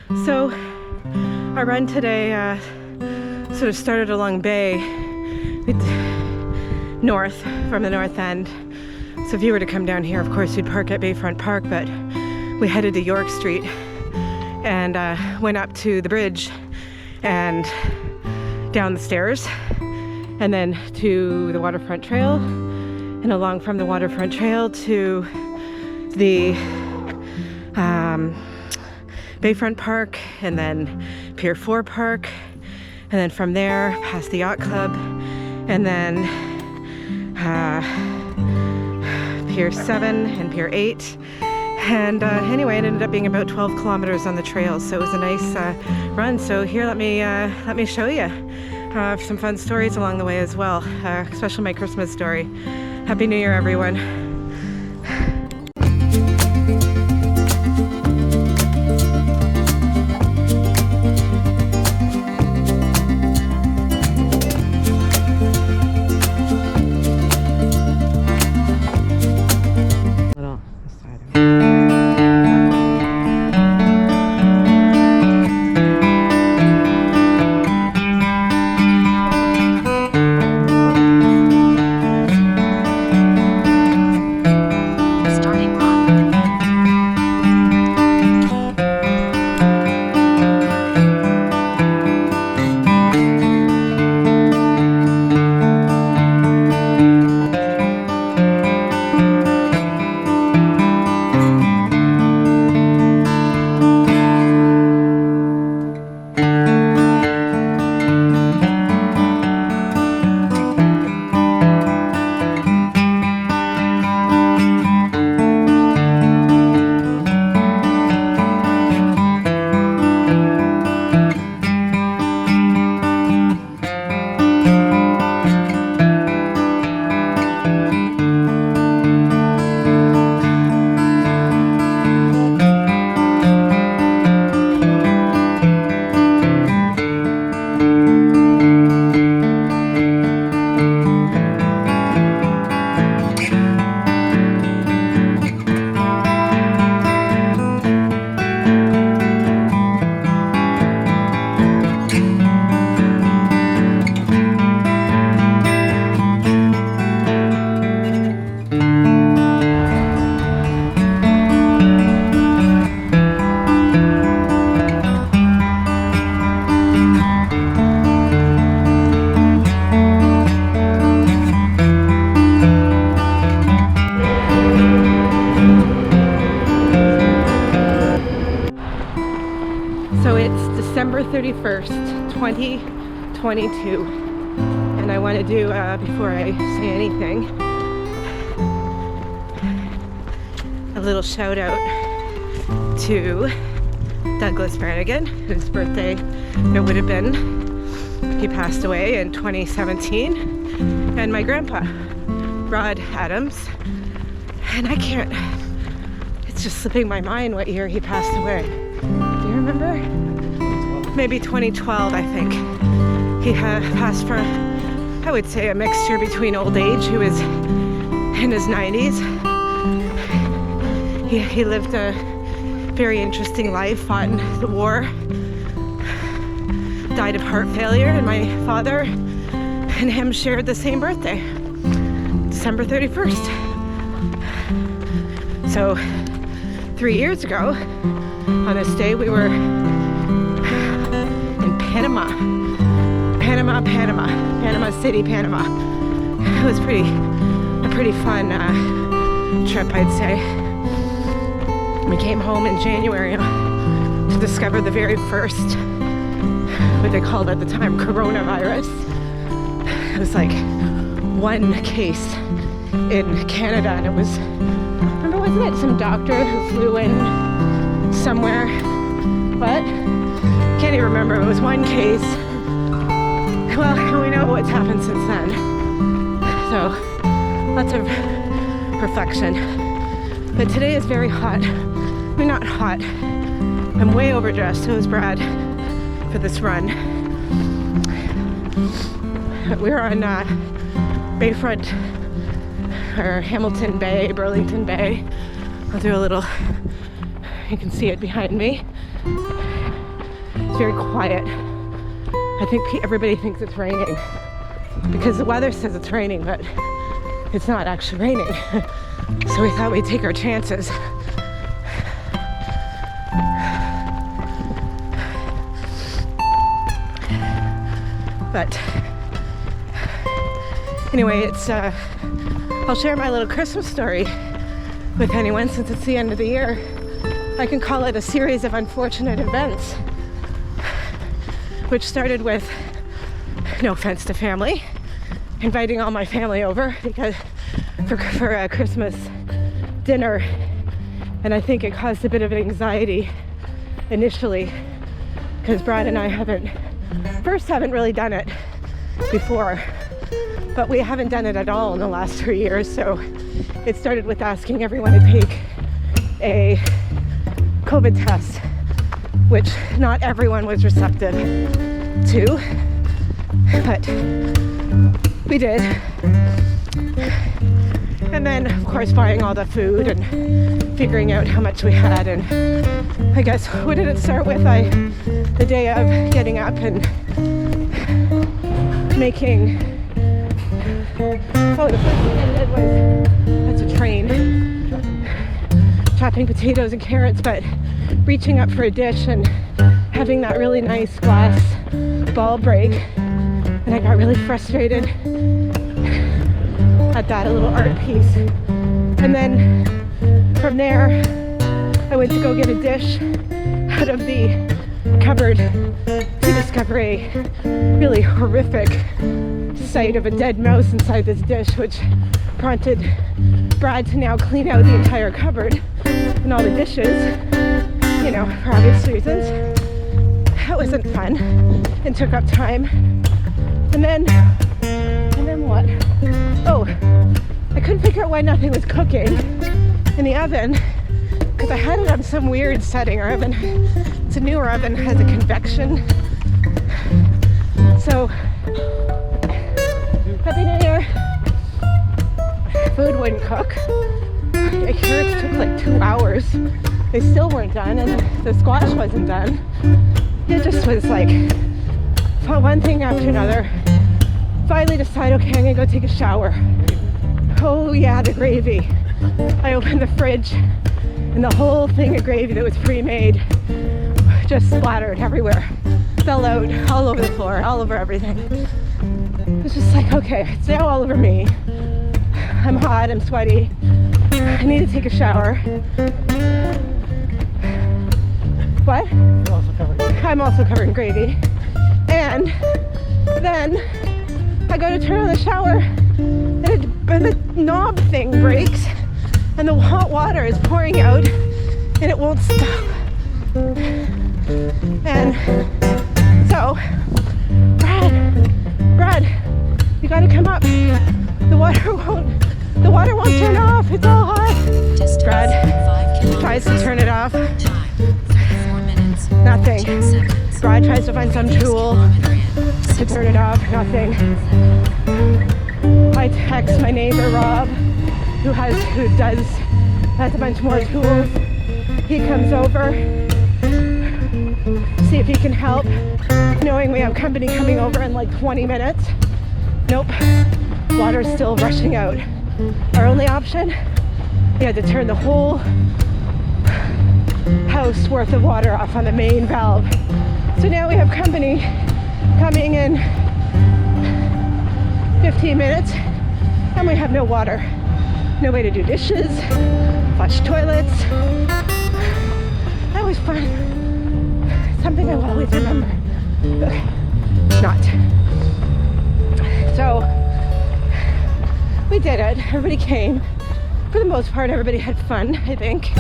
So our run today sort of started along Bay, north, from the north end. So if you were to come down here, of course you'd park at Bayfront Park, but we headed to York Street and went up to the bridge and down the stairs and then to the Waterfront Trail and along from the Waterfront Trail to the Bayfront Park and then Pier 4 Park, and then from there past the Yacht Club and then Pier 7 and Pier 8. And anyway, it ended up being about 12 kilometers on the trail, so it was a nice run. So here, let me show you some fun stories along the way as well, especially my Christmas story. Happy New Year, everyone. December 31st, 2022, and I want to do, before I say anything, a little shout out to Douglas Brannigan, whose birthday it would have been. He passed away in 2017, and my grandpa, Rod Adams, and it's just slipping my mind what year he passed away. Do you remember? Maybe 2012, I think. He passed from, I would say, a mixture between old age. He was in his 90s. He lived a very interesting life, fought in the war, died of heart failure, and my father and him shared the same birthday, December 31st. So 3 years ago, on this day, we were Panama City, Panama. It was a pretty fun trip, I'd say. We came home in January to discover the very first, what they called at the time, coronavirus. It was like one case in Canada, and it was, remember, wasn't it some doctor who flew in somewhere? What? Can't even remember. It was one case. Well, we know what's happened since then. So, lots of reflection. But today is very hot. I mean, not hot. I'm way overdressed. So is Brad for this run. We're on Bayfront, or Hamilton Bay, Burlington Bay. I'll do a little, you can see it behind me. It's very quiet. I think everybody thinks it's raining because the weather says it's raining, but it's not actually raining. So we thought we'd take our chances. But anyway, I'll share my little Christmas story with anyone since it's the end of the year. I can call it a series of unfortunate events, which started with, no offense to family, inviting all my family over because for a Christmas dinner, and I think it caused a bit of anxiety initially because Brad and I haven't really done it before, but we haven't done it at all in the last 3 years. So it started with asking everyone to take a COVID test, which not everyone was receptive to, but we did. And then, of course, buying all the food and figuring out how much we had. And I guess, what did it start with? The day of getting up and making, the first thing I did was, that's a train, chopping potatoes and carrots, but reaching up for a dish and having that really nice glass ball break. And I got really frustrated at that, a little art piece. And then from there, I went to go get a dish out of the cupboard to discover a really horrific sight of a dead mouse inside this dish, which prompted Brad to now clean out the entire cupboard and all the dishes, for obvious reasons. That wasn't fun and took up time. And then what? Oh, I couldn't figure out why nothing was cooking in the oven because I had it on some weird setting. Our oven, it's a newer oven, has a convection. So, Happy New Year. Food wouldn't cook. The carrots took like 2 hours. They still weren't done, and the squash wasn't done. It just was like one thing after another. Finally decided, okay, I'm gonna go take a shower. Oh yeah, the gravy. I opened the fridge and the whole thing of gravy that was pre-made just splattered everywhere. Fell out all over the floor, all over everything. It was just like, okay, it's now all over me. I'm hot, I'm sweaty. I need to take a shower. What? I'm also covered in gravy. And then I go to turn on the shower and the knob thing breaks and the hot water is pouring out and it won't stop. And so, Brad, you gotta come up. The water won't turn off. It's all hot. Brad tries to turn it off. Nothing. Brad tries to find some tool to turn it off. Nothing. I text my neighbor Rob, who has a bunch more tools. He comes over, see if he can help, knowing we have company coming over in like 20 minutes. Nope. Water's still rushing out. Our only option, we had to turn the whole house worth of water off on the main valve. So now we have company coming in 15 minutes and we have no water. No way to do dishes, flush toilets. That was fun. Something I will always remember. Not. So we did it. Everybody came. For the most part, everybody had fun, I think.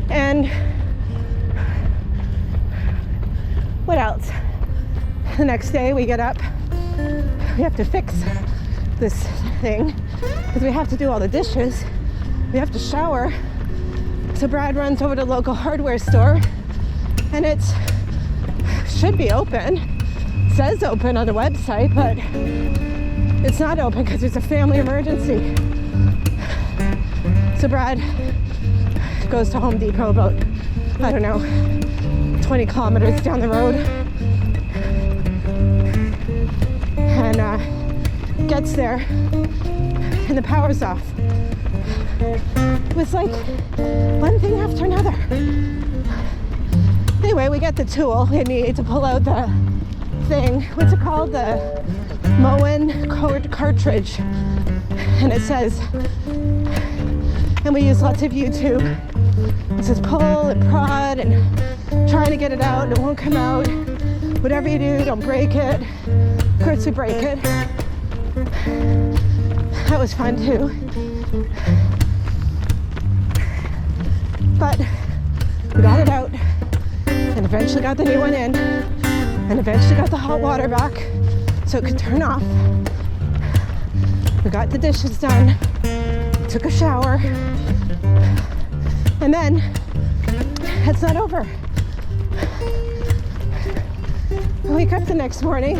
And what else? The next day we get up. We have to fix this thing because we have to do all the dishes. We have to shower. So Brad runs over to the local hardware store and it should be open. It says open on the website, but it's not open because it's a family emergency. So Brad goes to Home Depot about, I don't know, 20 kilometers down the road. And gets there and the power's off. It was like one thing after another. Anyway, we get the tool we need to pull out the thing. What's it called? The Moen cartridge. And it says, and we use lots of YouTube. It says pull and prod and trying to get it out and it won't come out. Whatever you do, don't break it. Of course we break it. That was fun too. But we got it out and eventually got the new one in and eventually got the hot water back so it could turn off. We got the dishes done, took a shower, and then it's not over. I wake up the next morning,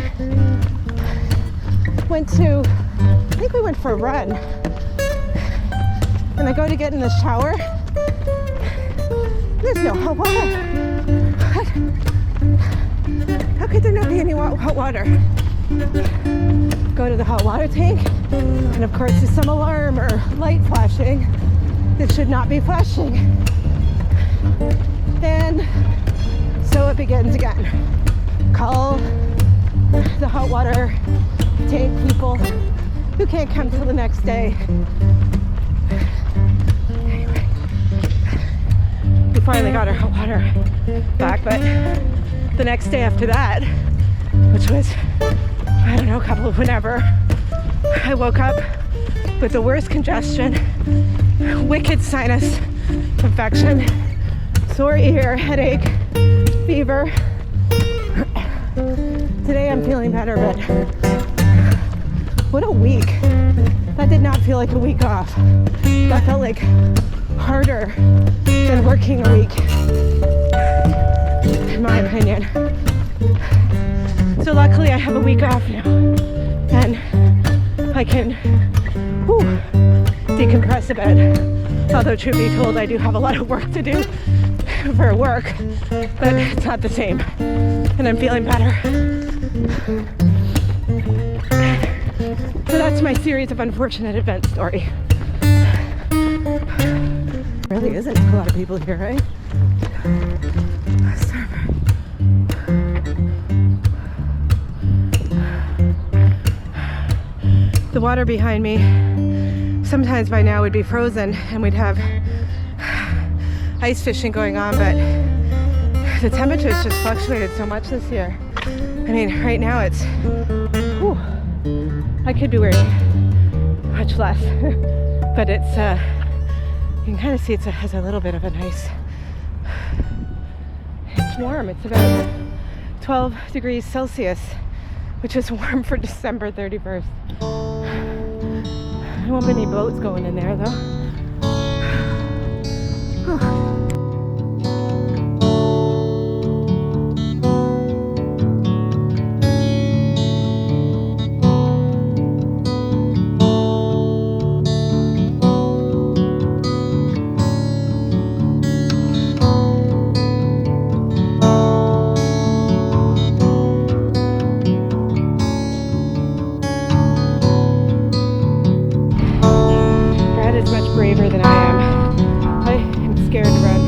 I think we went for a run, and I go to get in the shower. There's no hot water. What? How could there not be any hot water? Go to the hot water tank, and of course there's some alarm or light flashing that should not be flashing. And so it begins again. Call the hot water tank people who can't come till the next day. Anyway, we finally got our hot water back, but the next day after that, which was, I don't know, a couple of whenever, I woke up with the worst congestion, wicked sinus infection, sore ear, headache, fever. Today I'm feeling better, but what a week. That did not feel like a week off. That felt like harder than working a week, in my opinion. So luckily I have a week off now and I can decompress a bit. Although truth be told, I do have a lot of work to do for work, but it's not the same. And I'm feeling better. So that's my series of unfortunate event story. Really isn't a lot of people here, right? The water behind me sometimes by now would be frozen and we'd have ice fishing going on, but the temperatures just fluctuated so much this year. I mean, right now it's, I could be wearing much less, but it's, you can kind of see it has a little bit of a nice, it's warm. It's about 12 degrees Celsius, which is warm for December 31st. There won't be any boats going in there though. Braver than I am. I am scared to run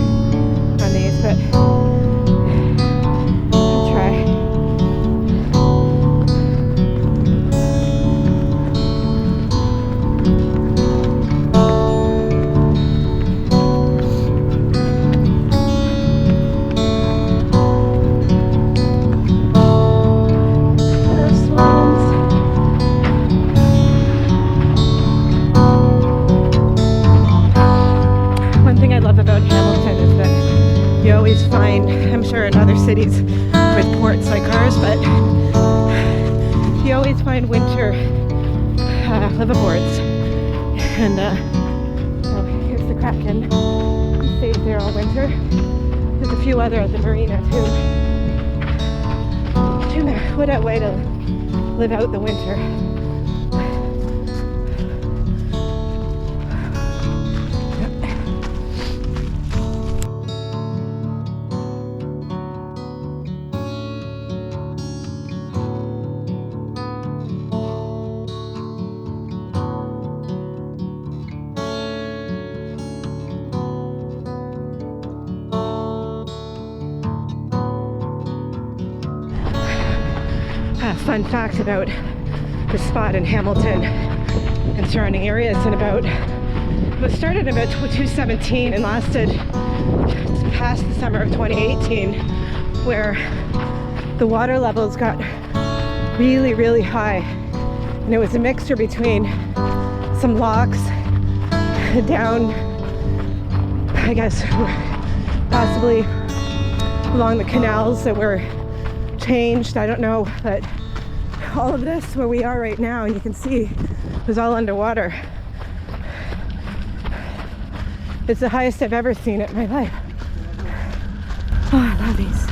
on these, but I'll try. There's swans. One thing I love about Hamilton is that you always find, I'm sure in other cities with ports like ours, but you always find winter liveaboards. And oh, here's the Kraken. He stays there all winter. There's a few other at the marina too. What a way to live out the winter. fun fact about the spot in Hamilton and surrounding areas, it was started about 2017 and lasted past the summer of 2018, where the water levels got really, really high. And it was a mixture between some locks down, I guess, possibly along the canals that were changed, I don't know, but all of this where we are right now, and you can see, was all underwater. It's the highest I've ever seen it in my life. Oh, I love these.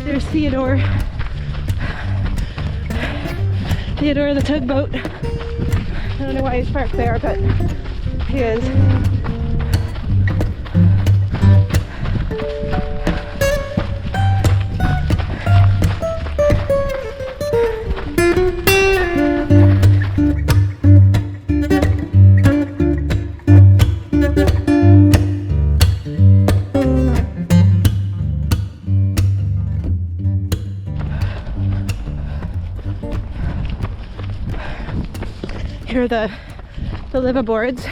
There's Theodore the tugboat. I don't know why he's parked there, but he is. Here are the liveaboards.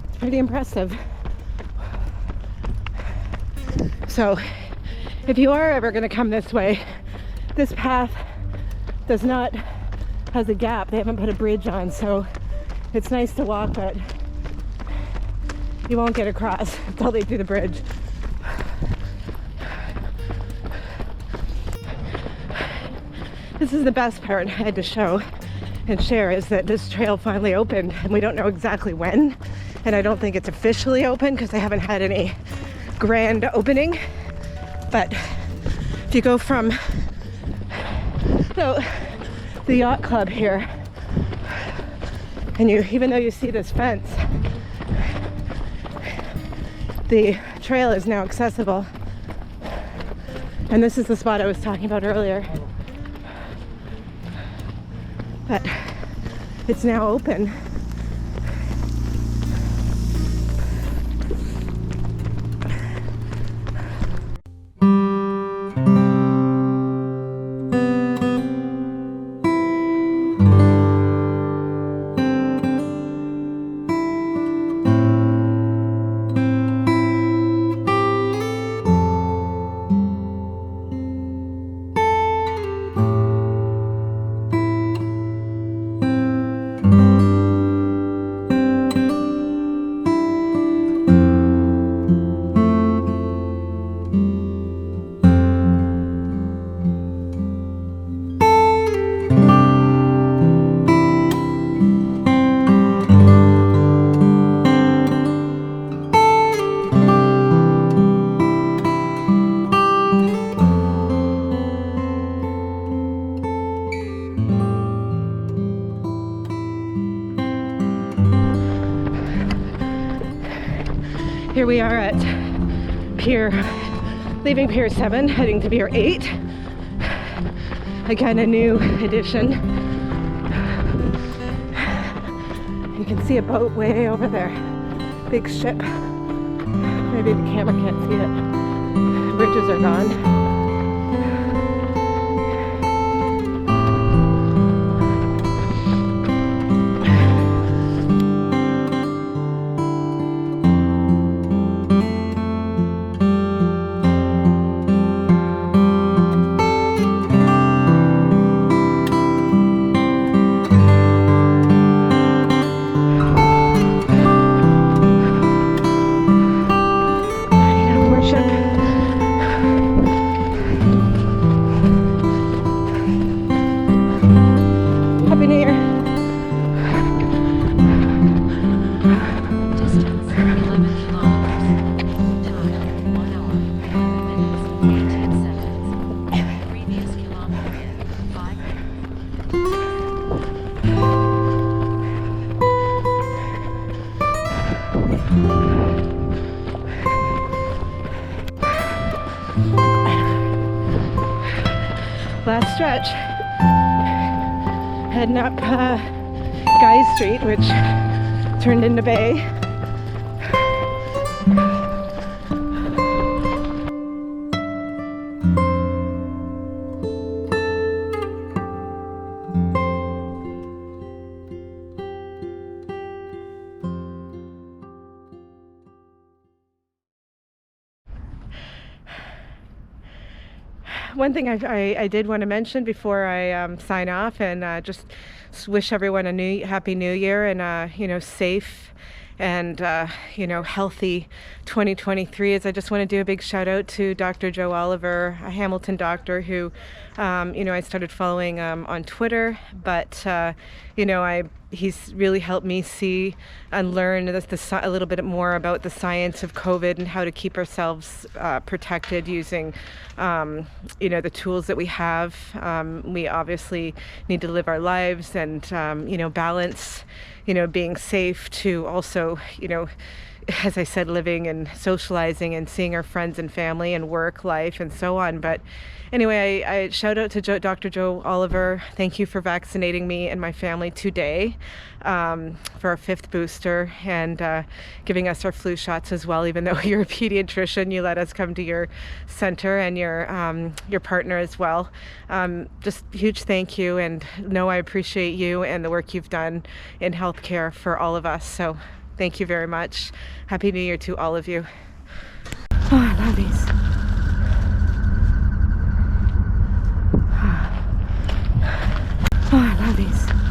It's pretty impressive. So if you are ever going to come this way, this path has a gap. They haven't put a bridge on, so it's nice to walk, but you won't get across until they do the bridge. This is the best part I had to show and share, is that this trail finally opened, and we don't know exactly when, and I don't think it's officially open because they haven't had any grand opening. But if you go from the yacht club here, and even though you see this fence, the trail is now accessible, and this is the spot I was talking about earlier. But it's now open. Here we are at leaving Pier 7, heading to Pier 8. again, a new addition. You can see a boat way over there. Big ship. Maybe the camera can't see it. Bridges are gone. Last stretch. Heading up Guy Street, which turned into Bay. One thing I did want to mention before I sign off, and just wish everyone a happy new year, and safe and healthy 2023, is I just want to do a big shout out to Dr. Joe Oliver, a Hamilton doctor who I started following on Twitter, but he's really helped me see and learn a little bit more about the science of COVID and how to keep ourselves protected using the tools that we have. We obviously need to live our lives and balance being safe to also as I said, living and socializing and seeing our friends and family and work life and so on. But anyway, I shout out to Dr. Joe Oliver. Thank you for vaccinating me and my family today for our 5th booster, and giving us our flu shots as well. Even though you're a pediatrician, you let us come to your center, and your partner as well. Just huge thank you, and know I appreciate you and the work you've done in healthcare for all of us. So thank you very much. Happy New Year to all of you. Oh, I love these. Oh, I love these.